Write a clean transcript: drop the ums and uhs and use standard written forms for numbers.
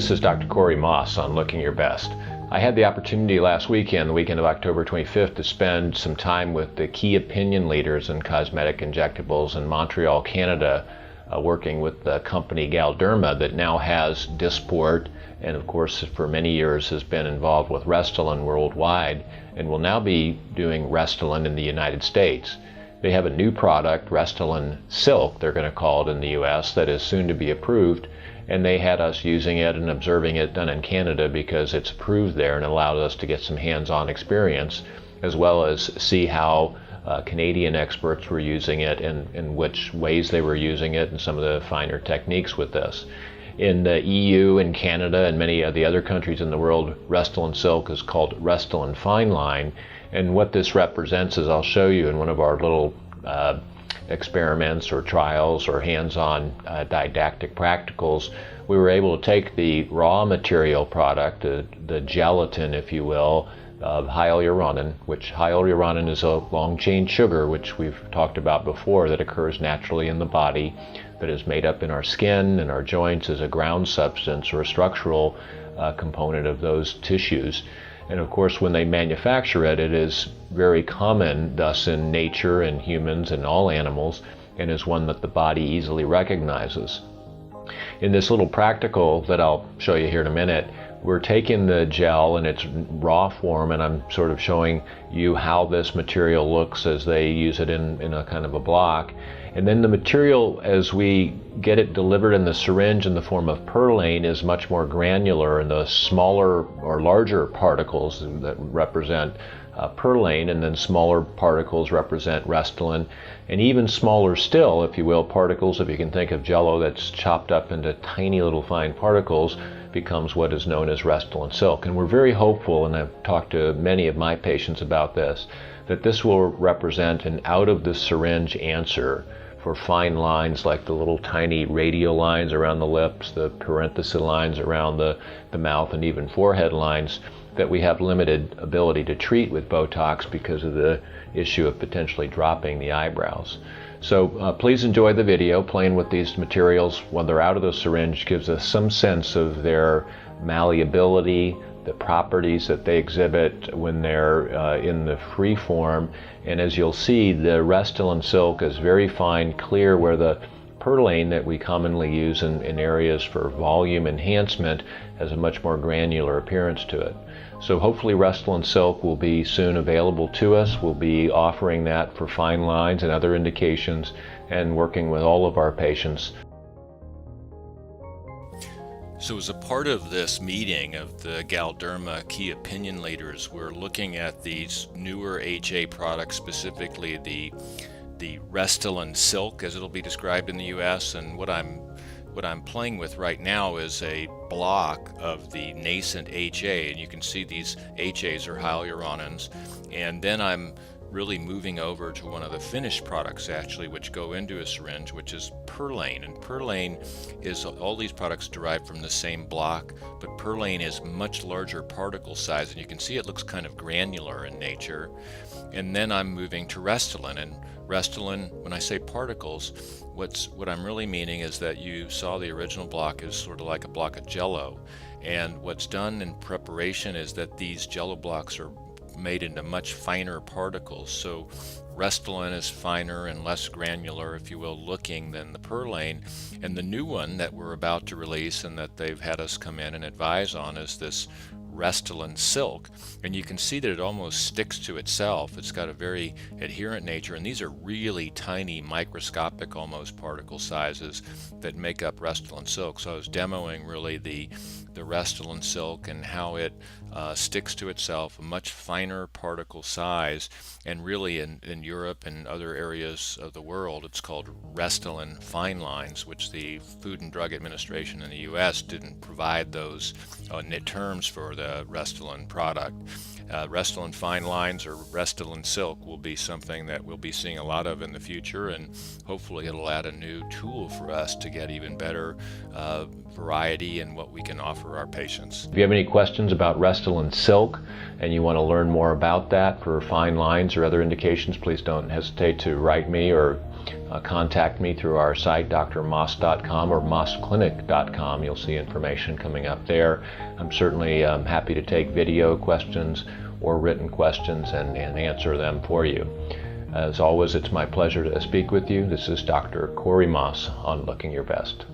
This is Dr. Corey Moss on Looking Your Best. I had the opportunity last weekend, the weekend of October 25th, to spend some time with the key opinion leaders in cosmetic injectables in Montreal, Canada, working with the company Galderma that now has Dysport and of course for many years has been involved with Restylane worldwide and will now be doing Restylane in the United States. They have a new product, Restylane Silk, they're going to call it in the US, that is soon to be approved, and they had us using it and observing it done in Canada because it's approved there and allowed us to get some hands-on experience as well as see how Canadian experts were using it and in which ways they were using it and some of the finer techniques with this. In the EU and Canada and many of the other countries in the world, Restylane Silk is called Restylane Fine Line, and what this represents is I'll show you in one of our little experiments or trials or hands-on didactic practicals. We were able to take the raw material product, the gelatin if you will, of hyaluronan, which hyaluronan is a long-chain sugar which we've talked about before that occurs naturally in the body, that is made up in our skin and our joints as a ground substance or a structural component of those tissues. And of course when they manufacture it, it is very common thus in nature and humans and all animals and is one that the body easily recognizes. In this little practical that I'll show you here in a minute, we're taking the gel in its raw form and I'm sort of showing you how this material looks as they use it in a kind of a block. And then the material, as we get it delivered in the syringe in the form of Perlane, is much more granular, and the smaller or larger particles that represent Perlane, and then smaller particles represent Restylane, and even smaller still, if you will, particles, if you can think of Jell-O that's chopped up into tiny little fine particles, becomes what is known as Restylane Silk. And we're very hopeful, and I've talked to many of my patients about this, that this will represent an out-of-the-syringe answer for fine lines like the little tiny radial lines around the lips, the parenthesis lines around the mouth, and even forehead lines that we have limited ability to treat with Botox because of the issue of potentially dropping the eyebrows. So please enjoy the video. Playing with these materials when they're out of the syringe gives us some sense of their malleability, the properties that they exhibit when they're in the free form. And as you'll see, the Restylane Silk is very fine, clear, where the Perlane that we commonly use in areas for volume enhancement has a much more granular appearance to it. So hopefully Restylane Silk will be soon available to us. We'll be offering that for fine lines and other indications and working with all of our patients. So as a part of this meeting of the Galderma key opinion leaders, we're looking at these newer HA products, specifically the Restylane Silk as it'll be described in the US, and what I'm playing with right now is a block of the nascent HA, and you can see these HAs are hyaluronans, and then I'm really moving over to one of the finished products actually which go into a syringe, which is Perlane. And Perlane is all these products derived from the same block, but Perlane is much larger particle size, and you can see it looks kind of granular in nature. And then I'm moving to Restylane, and Restylane, when I say particles, what I'm really meaning is that you saw the original block is sort of like a block of Jell-O, and what's done in preparation is that these Jell-O blocks are made into much finer particles. So Restylane is finer and less granular, if you will, looking than the Perlane. And the new one that we're about to release and that they've had us come in and advise on is this Restylane Silk, and you can see that it almost sticks to itself. It's got a very adherent nature, and these are really tiny, microscopic almost particle sizes that make up Restylane Silk. So I was demoing really the Restylane Silk and how it sticks to itself, a much finer particle size, and really in Europe and other areas of the world it's called Restylane Fine Lines, which the Food and Drug Administration in the US didn't provide those terms for the Restylane product. Restylane Fine Lines or Restylane Silk will be something that we'll be seeing a lot of in the future, and hopefully it'll add a new tool for us to get even better variety in what we can offer our patients. If you have any questions about Restylane Silk and you want to learn more about that for fine lines or other indications, please don't hesitate to write me or contact me through our site, drmoss.com or mossclinic.com. You'll see information coming up there. I'm certainly happy to take video questions or written questions and answer them for you. As always, it's my pleasure to speak with you. This is Dr. Corey Moss on Looking Your Best.